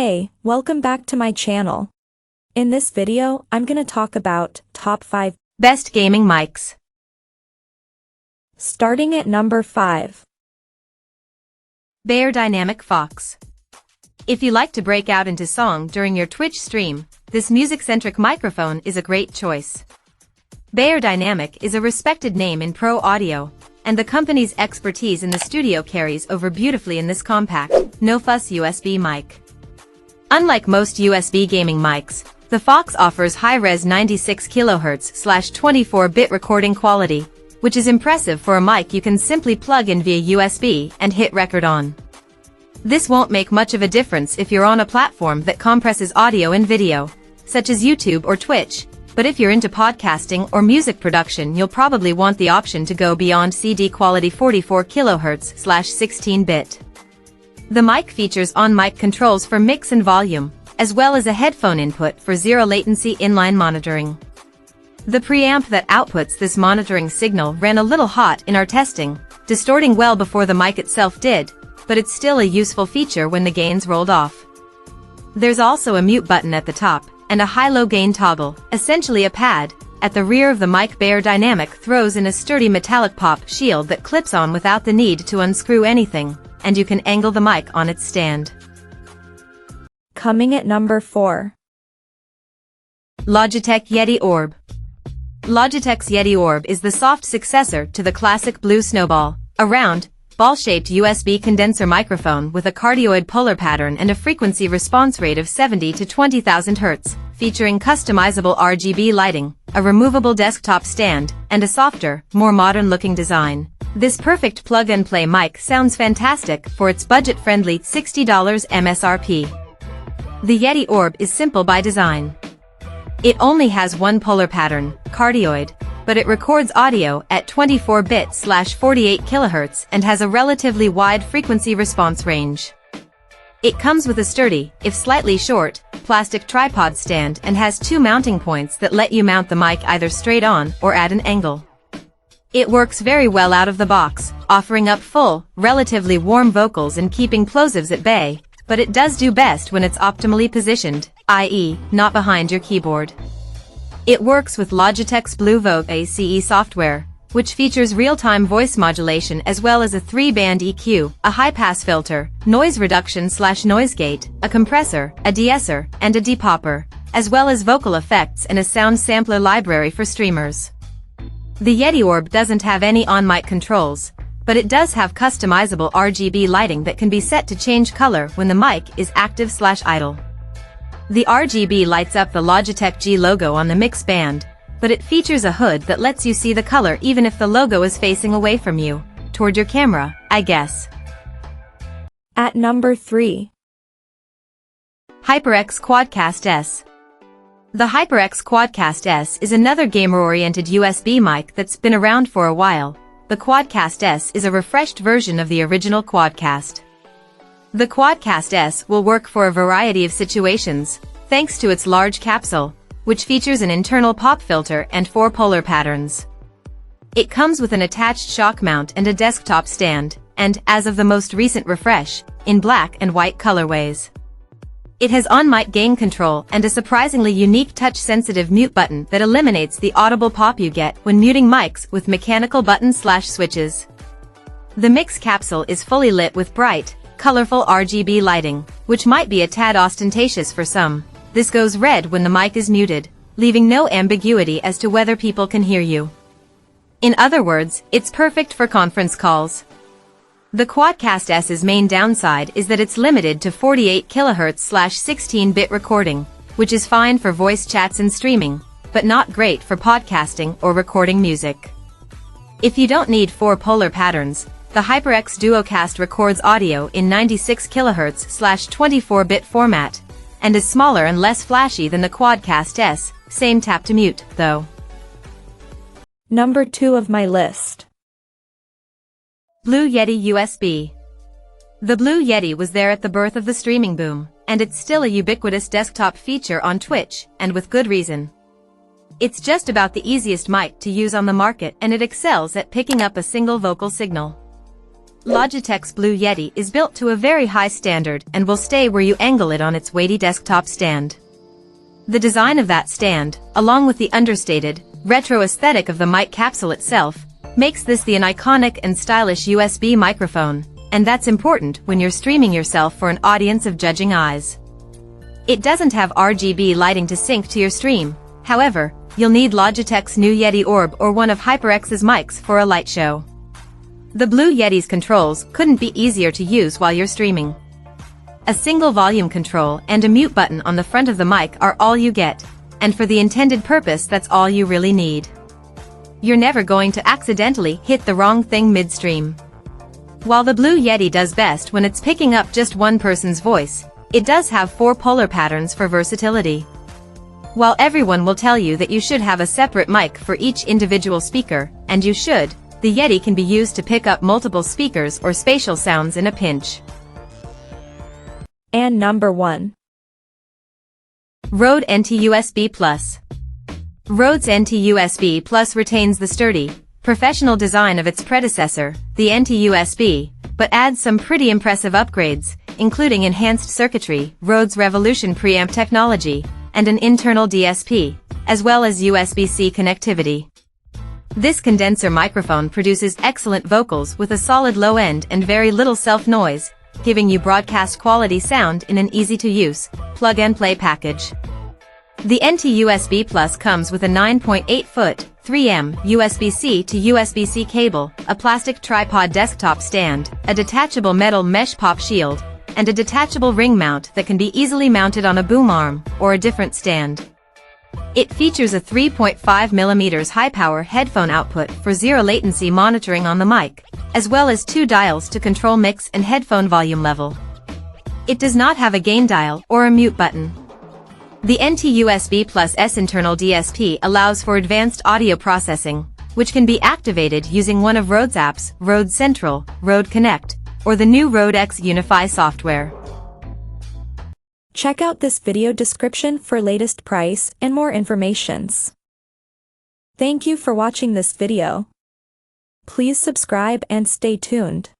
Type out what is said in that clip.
Hey, welcome back to my channel. In this video, I'm gonna talk about top 5 best gaming mics. Starting at number 5. Beyerdynamic FOX. If you like to break out into song during your Twitch stream, this music-centric microphone is a great choice. Beyerdynamic is a respected name in pro audio, and the company's expertise in the studio carries over beautifully in this compact, no-fuss USB mic. Unlike most USB gaming mics, the FOX offers high-res 96 kHz/24-bit recording quality, which is impressive for a mic you can simply plug in via USB and hit record on. This won't make much of a difference if you're on a platform that compresses audio and video, such as YouTube or Twitch, but if you're into podcasting or music production, you'll probably want the option to go beyond CD quality 44 kHz/16-bit. The mic features on-mic controls for mix and volume, as well as a headphone input for zero-latency inline monitoring. The preamp that outputs this monitoring signal ran a little hot in our testing, distorting well before the mic itself did, but it's still a useful feature when the gains rolled off. There's also a mute button at the top, and a high-low gain toggle, essentially a pad, at the rear of the mic. Beyerdynamic throws in a sturdy metallic pop shield that clips on without the need to unscrew anything, and you can angle the mic on its stand. Coming at number 4. Logitech Yeti Orb. Logitech's Yeti Orb is the soft successor to the classic Blue Snowball, a round, ball-shaped USB condenser microphone with a cardioid polar pattern and a frequency response rate of 70 to 20,000 Hz, featuring customizable RGB lighting, a removable desktop stand, and a softer, more modern-looking design. This perfect plug-and-play mic sounds fantastic for its budget-friendly $60 MSRP. The Yeti Orb is simple by design. It only has one polar pattern, cardioid, but it records audio at 24-bit/48 kHz and has a relatively wide frequency response range. It comes with a sturdy, if slightly short, plastic tripod stand and has 2 mounting points that let you mount the mic either straight on or at an angle. It works very well out of the box, offering up full, relatively warm vocals and keeping plosives at bay, but it does do best when it's optimally positioned, i.e., not behind your keyboard. It works with Logitech's Blue Vogue ACE software, which features real-time voice modulation as well as a 3-band EQ, a high-pass filter, noise reduction/noise gate, a compressor, a de-esser, and a depopper, as well as vocal effects and a sound sampler library for streamers. The Yeti Orb doesn't have any on-mic controls, but it does have customizable RGB lighting that can be set to change color when the mic is active/idle. The RGB lights up the Logitech G logo on the mix band, but it features a hood that lets you see the color even if the logo is facing away from you, toward your camera, I guess. At number 3. HyperX QuadCast S. The HyperX QuadCast S is another gamer-oriented USB mic that's been around for a while. The QuadCast S is a refreshed version of the original QuadCast. The QuadCast S will work for a variety of situations, thanks to its large capsule, which features an internal pop filter and 4 polar patterns. It comes with an attached shock mount and a desktop stand, and, as of the most recent refresh, in black and white colorways. It has on-mic gain control and a surprisingly unique touch-sensitive mute button that eliminates the audible pop you get when muting mics with mechanical buttons/switches. The mix capsule is fully lit with bright, colorful RGB lighting, which might be a tad ostentatious for some. This goes red when the mic is muted, leaving no ambiguity as to whether people can hear you. In other words, it's perfect for conference calls. The QuadCast S's main downside is that it's limited to 48 kHz/16-bit recording, which is fine for voice chats and streaming, but not great for podcasting or recording music. If you don't need 4 polar patterns, the HyperX DuoCast records audio in 96 kHz/24-bit format, and is smaller and less flashy than the QuadCast S, same tap to mute, though. Number 2 of my list. Blue Yeti USB. The Blue Yeti was there at the birth of the streaming boom, and it's still a ubiquitous desktop feature on Twitch, and with good reason. It's just about the easiest mic to use on the market, and it excels at picking up a single vocal signal. Logitech's Blue Yeti is built to a very high standard and will stay where you angle it on its weighty desktop stand. The design of that stand, along with the understated, retro aesthetic of the mic capsule itself, makes this an iconic and stylish USB microphone, and that's important when you're streaming yourself for an audience of judging eyes. It doesn't have RGB lighting to sync to your stream, however, you'll need Logitech's new Yeti Orb or one of HyperX's mics for a light show. The Blue Yeti's controls couldn't be easier to use while you're streaming. A single volume control and a mute button on the front of the mic are all you get, and for the intended purpose that's all you really need. You're never going to accidentally hit the wrong thing midstream. While the Blue Yeti does best when it's picking up just one person's voice, it does have 4 polar patterns for versatility. While everyone will tell you that you should have a separate mic for each individual speaker, and you should, the Yeti can be used to pick up multiple speakers or spatial sounds in a pinch. And number 1. Rode NT-USB Plus. Rode's NT-USB Plus retains the sturdy, professional design of its predecessor, the NT-USB, but adds some pretty impressive upgrades, including enhanced circuitry, Rode's Revolution preamp technology, and an internal DSP, as well as USB-C connectivity. This condenser microphone produces excellent vocals with a solid low end and very little self-noise, giving you broadcast quality sound in an easy-to-use, plug-and-play package. The NT-USB Plus comes with a 9.8-foot, 3M USB-C to USB-C cable, a plastic tripod desktop stand, a detachable metal mesh pop shield, and a detachable ring mount that can be easily mounted on a boom arm or a different stand. It features a 3.5mm high-power headphone output for zero latency monitoring on the mic, as well as 2 dials to control mix and headphone volume level. It does not have a gain dial or a mute button. The NT-USB Plus S internal DSP allows for advanced audio processing, which can be activated using one of Rode's apps, Rode Central, Rode Connect, or the new Rode X Unify software. Check out this video description for latest price and more informations. Thank you for watching this video. Please subscribe and stay tuned.